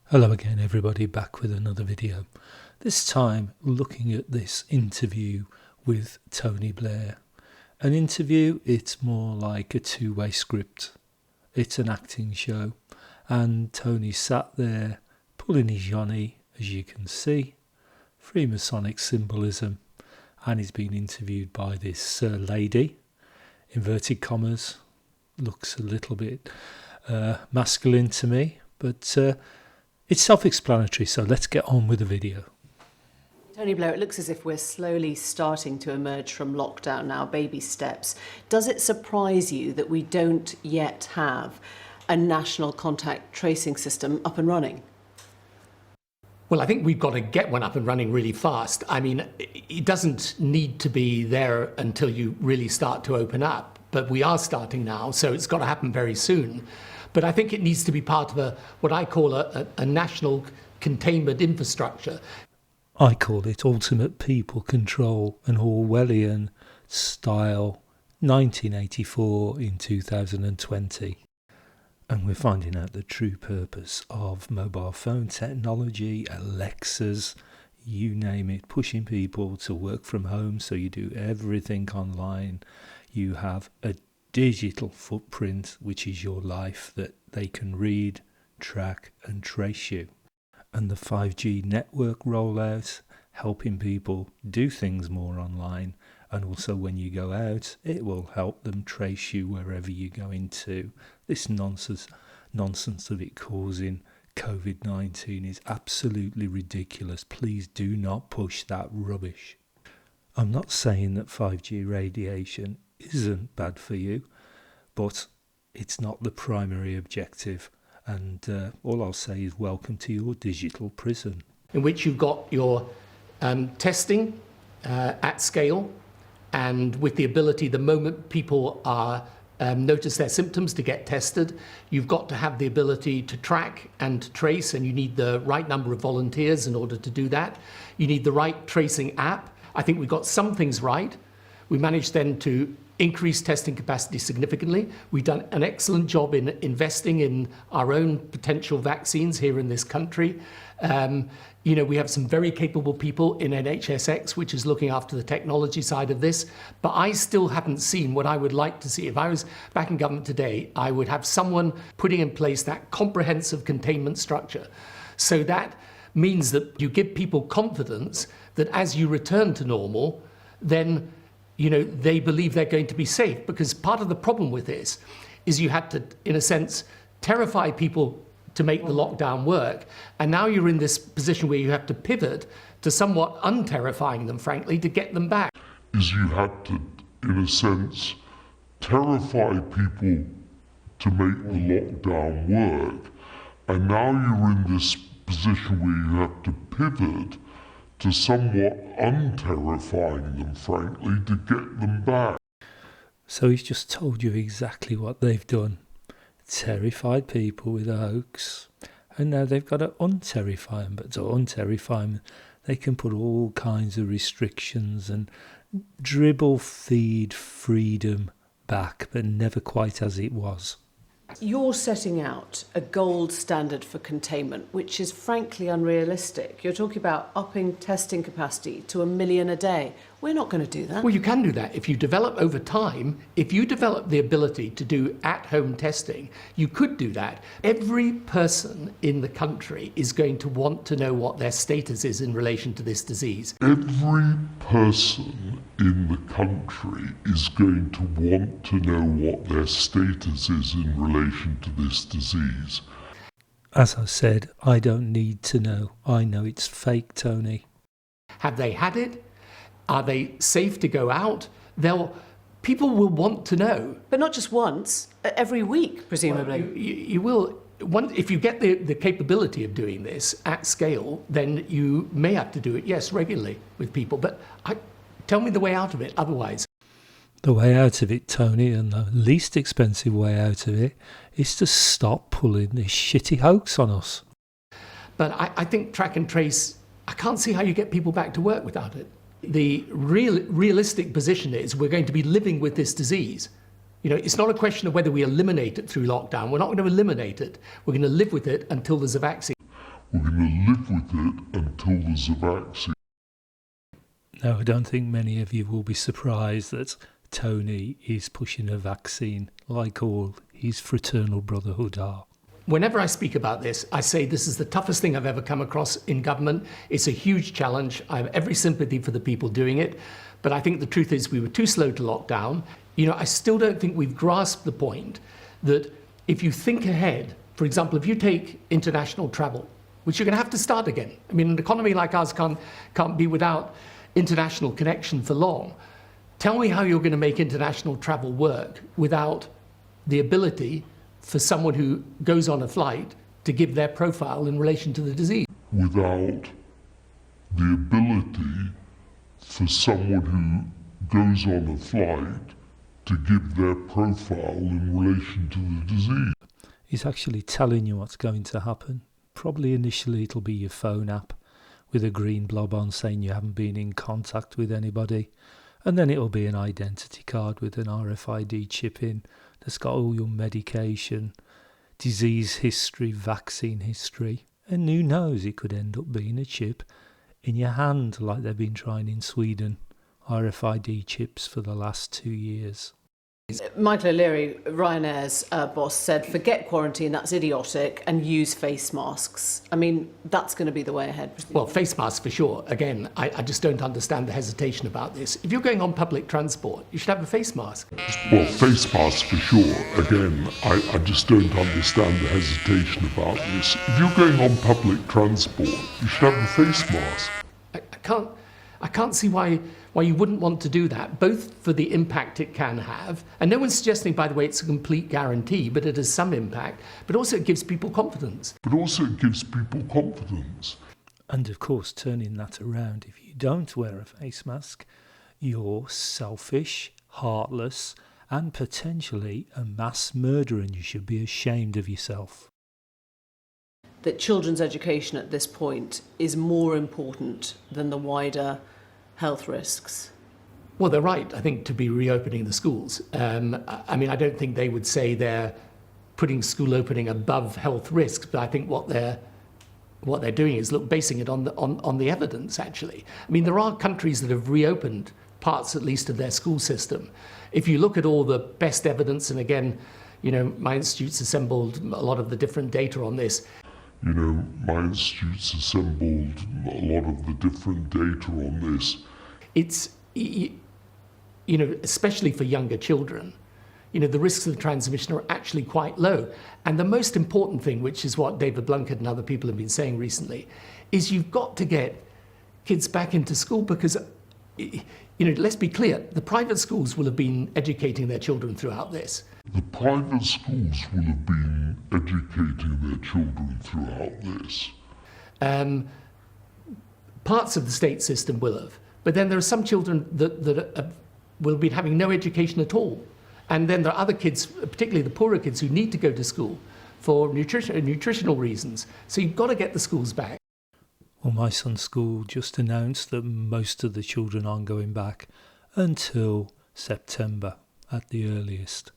Hello again everybody, back with another video. This time looking at this interview with Tony Blair. An interview, it's more like a two-way script. It's an acting show and Tony sat there pulling his yoni, as you can see, Freemasonic symbolism, and he's been interviewed by this lady, inverted commas, looks a little bit masculine to me, but it's self-explanatory, so let's get on with the video. Tony Blair, it looks as if we're slowly starting to emerge from lockdown now, baby steps. Does it surprise you that we don't yet have a national contact tracing system up and running? Well, I think we've got to get one up and running really fast. I mean, it doesn't need to be there until you really start to open up, but we are starting now, so it's got to happen very soon. But I think it needs to be part of what I call a national containment infrastructure. I call it ultimate people control, an Orwellian style 1984 in 2020. And we're finding out the true purpose of mobile phone technology, Alexas, you name it, pushing people to work from home so you do everything online. You have a digital footprint, which is your life, that they can read, track and trace you. And the 5G network rollout, helping people do things more online, and also when you go out it will help them trace you wherever you go into. This nonsense of it causing COVID-19 is absolutely ridiculous. Please do not push that rubbish. I'm not saying that 5G radiation isn't bad for you, but it's not the primary objective, and all I'll say is welcome to your digital prison. In which you've got your testing at scale, and with the ability, the moment people are notice their symptoms, to get tested. You've got to have the ability to track and to trace, and you need the right number of volunteers in order to do that. You need the right tracing app. I think we got some things right. We managed then to increase testing capacity significantly. We've done an excellent job in investing in our own potential vaccines here in this country. We have some very capable people in NHSX, which is looking after the technology side of this. But I still haven't seen what I would like to see. If I was back in government today, I would have someone putting in place that comprehensive containment structure. So that means that you give people confidence that as you return to normal, then they believe they're going to be safe. Because part of the problem with this is you had to, in a sense, terrify people to make the lockdown work. And now you're in this position where you have to pivot to somewhat unterrifying them, frankly, to get them back. Is you had to, in a sense, terrify people to make the lockdown work. And now you're in this position where you have to pivot to somewhat unterrifying them, frankly, to get them back. So he's just told you exactly what they've done. Terrified people with a hoax, and now they've got to unterrify them. But to unterrify them, they can put all kinds of restrictions and dribble feed freedom back, but never quite as it was. You're setting out a gold standard for containment, which is frankly unrealistic. You're talking about upping testing capacity to 1 million a day. We're not going to do that. Well, you can do that if you develop over time. If you develop the ability to do at-home testing, you could do that. Every person in the country is going to want to know what their status is in relation to this disease. Every person in the country is going to want to know what their status is in relation to this disease. As I said, I don't need to know. I know it's fake, Tony. Have they had it? Are they safe to go out? People will want to know. But not just once, every week, presumably. Well, you will. If you get the capability of doing this at scale, then you may have to do it, yes, regularly with people. But tell me the way out of it otherwise. The way out of it, Tony, and the least expensive way out of it, is to stop pulling this shitty hoax on us. But I think track and trace, I can't see how you get people back to work without it. The realistic position is we're going to be living with this disease. It's not a question of whether we eliminate it through lockdown. We're not going to eliminate it. We're going to live with it until there's a vaccine. We're going to live with it until there's a vaccine. Now, I don't think many of you will be surprised that Tony is pushing a vaccine like all his fraternal brotherhood are. Whenever I speak about this, I say this is the toughest thing I've ever come across in government. It's a huge challenge. I have every sympathy for the people doing it. But I think the truth is we were too slow to lock down. You know, I still don't think we've grasped the point that if you think ahead, for example, if you take international travel, which you're going to have to start again. I mean, an economy like ours can't be without international connection for long. Tell me how you're going to make international travel work without the ability for someone who goes on a flight to give their profile in relation to the disease. Without the ability for someone who goes on a flight to give their profile in relation to the disease. He's actually telling you what's going to happen. Probably initially it'll be your phone app with a green blob on saying you haven't been in contact with anybody. And then it'll be an identity card with an RFID chip in that's got all your medication, disease history, vaccine history. And who knows, it could end up being a chip in your hand like they've been trying in Sweden. RFID chips for the last 2 years. Michael O'Leary, Ryanair's boss, said forget quarantine, that's idiotic, and use face masks. I mean, that's going to be the way ahead. Well, face masks for sure. Again, I just don't understand the hesitation about this. If you're going on public transport, you should have a face mask. Well, face masks for sure. Again, I just don't understand the hesitation about this. If you're going on public transport, you should have a face mask. I can't see why you wouldn't want to do that, both for the impact it can have, and no one's suggesting, by the way, it's a complete guarantee, but it has some impact, but also it gives people confidence. And of course, turning that around, if you don't wear a face mask, you're selfish, heartless, and potentially a mass murderer, and you should be ashamed of yourself. That children's education at this point is more important than the wider health risks. Well, they're right, I think, to be reopening the schools. I mean, I don't think they would say they're putting school opening above health risks, but I think what they're doing is basing it on the evidence, actually. I mean, there are countries that have reopened parts, at least, of their school system. If you look at all the best evidence, and again, you know, my institute's assembled a lot of the different data on this. You know, my institute's assembled a lot of the different data on this. It's, you know, especially for younger children, you know, the risks of transmission are actually quite low. And the most important thing, which is what David Blunkett and other people have been saying recently, is you've got to get kids back into school because, you know, let's be clear, the private schools will have been educating their children throughout this. The private schools will have been educating their children throughout this. Parts of the state system will have, but then there are some children that will be having no education at all. And then there are other kids, particularly the poorer kids, who need to go to school for nutritional reasons. So you've got to get the schools back. Well, my son's school just announced that most of the children aren't going back until September at the earliest.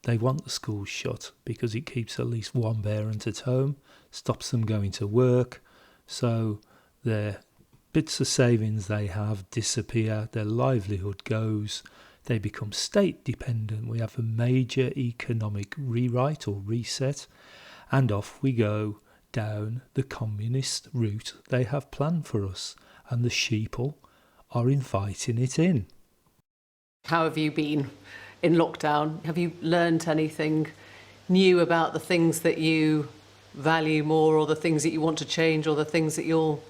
They want the schools shut because it keeps at least one parent at home, stops them going to work, so their bits of savings they have disappear, their livelihood goes, they become state dependent. We have a major economic rewrite or reset, and off we go down the communist route they have planned for us, and the sheeple are inviting it in. How have you been in lockdown? Have you learnt anything new about the things that you value more, or the things that you want to change, or the things that you'll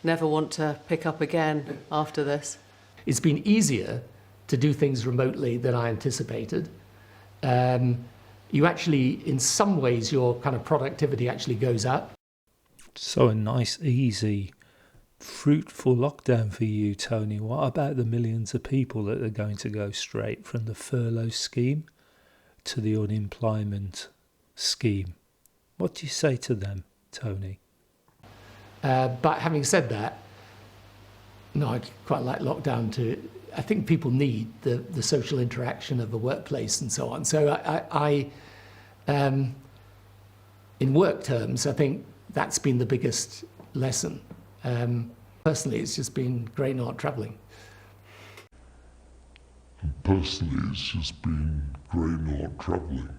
never want to pick up again after this? It's been easier to do things remotely than I anticipated. You actually, in some ways, your kind of productivity actually goes up. So a nice, easy, fruitful lockdown for you, Tony. What about the millions of people that are going to go straight from the furlough scheme to the unemployment scheme? What do you say to them, Tony? But having said that, no, I'd quite like lockdown to... I think people need the social interaction of the workplace and so on. So I in work terms, I think that's been the biggest lesson. Personally, it's just been great not travelling. Personally, it's just been great not travelling.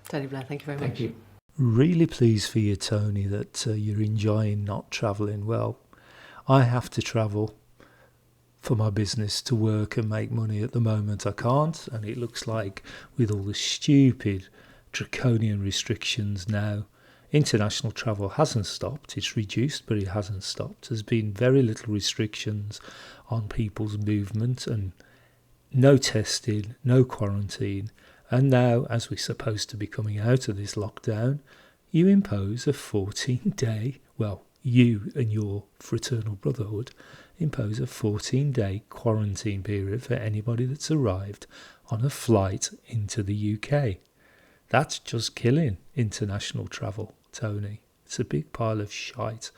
Tony Blair, thank you very much. Thank you. Really pleased for you, Tony, that you're enjoying not travelling. Well, I have to travel for my business to work and make money. At the moment I can't, and it looks like with all the stupid draconian restrictions now, international travel hasn't stopped. It's reduced, but it hasn't stopped. There's been very little restrictions on people's movement, and no testing, no quarantine. And now, as we're supposed to be coming out of this lockdown, you impose a 14-day, well, you and your fraternal brotherhood impose a 14-day quarantine period for anybody that's arrived on a flight into the UK. That's just killing international travel, Tony. It's a big pile of shite.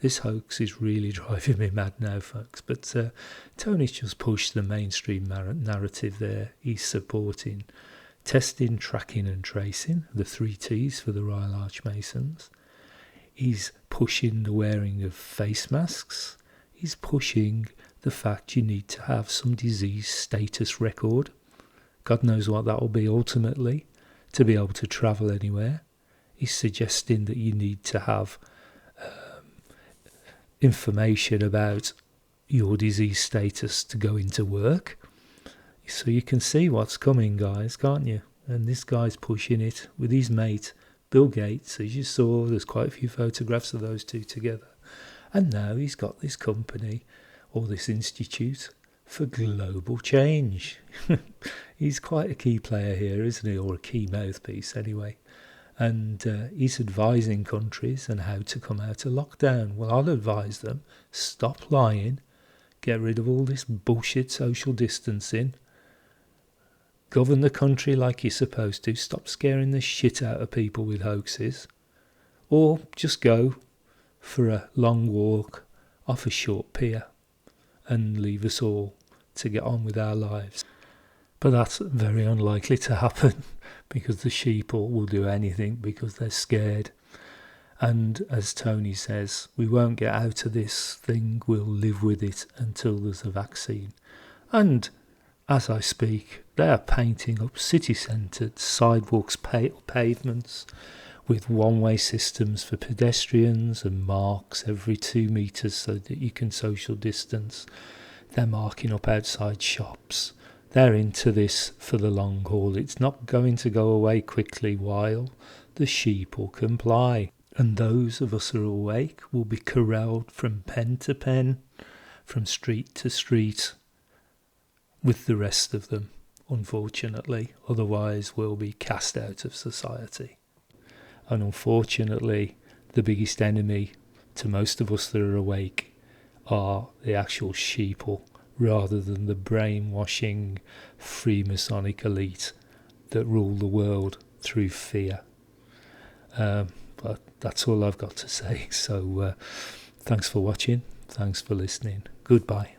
This hoax is really driving me mad now, folks. But Tony's just pushed the mainstream narrative there. He's supporting testing, tracking and tracing, the 3 T's for the Royal Archmasons. He's pushing the wearing of face masks. He's pushing the fact you need to have some disease status record. God knows what that will be ultimately, to be able to travel anywhere. He's suggesting that you need to have information about your disease status to go into work. So you can see what's coming, guys, can't you? And this guy's pushing it with his mate, Bill Gates. As you saw, there's quite a few photographs of those two together. And now he's got this company, or this institute, for global change. He's quite a key player here, isn't he? Or a key mouthpiece, anyway. And he's advising countries on how to come out of lockdown. Well, I'll advise them, stop lying, get rid of all this bullshit social distancing, govern the country like you're supposed to, stop scaring the shit out of people with hoaxes, or just go for a long walk off a short pier and leave us all to get on with our lives. But that's very unlikely to happen because the sheeple will do anything because they're scared. And as Tony says, we won't get out of this thing, we'll live with it until there's a vaccine. And as I speak, they are painting up city-centred sidewalks, pavements, with one-way systems for pedestrians and marks every 2 metres so that you can social distance. They're marking up outside shops. They're into this for the long haul. It's not going to go away quickly while the sheep will comply. And those of us who are awake will be corralled from pen to pen, from street to street, with the rest of them, unfortunately. Otherwise we'll be cast out of society. And unfortunately, the biggest enemy to most of us that are awake are the actual sheeple, rather than the brainwashing Freemasonic elite that rule the world through fear. But that's all I've got to say. So thanks for watching. Thanks for listening. Goodbye.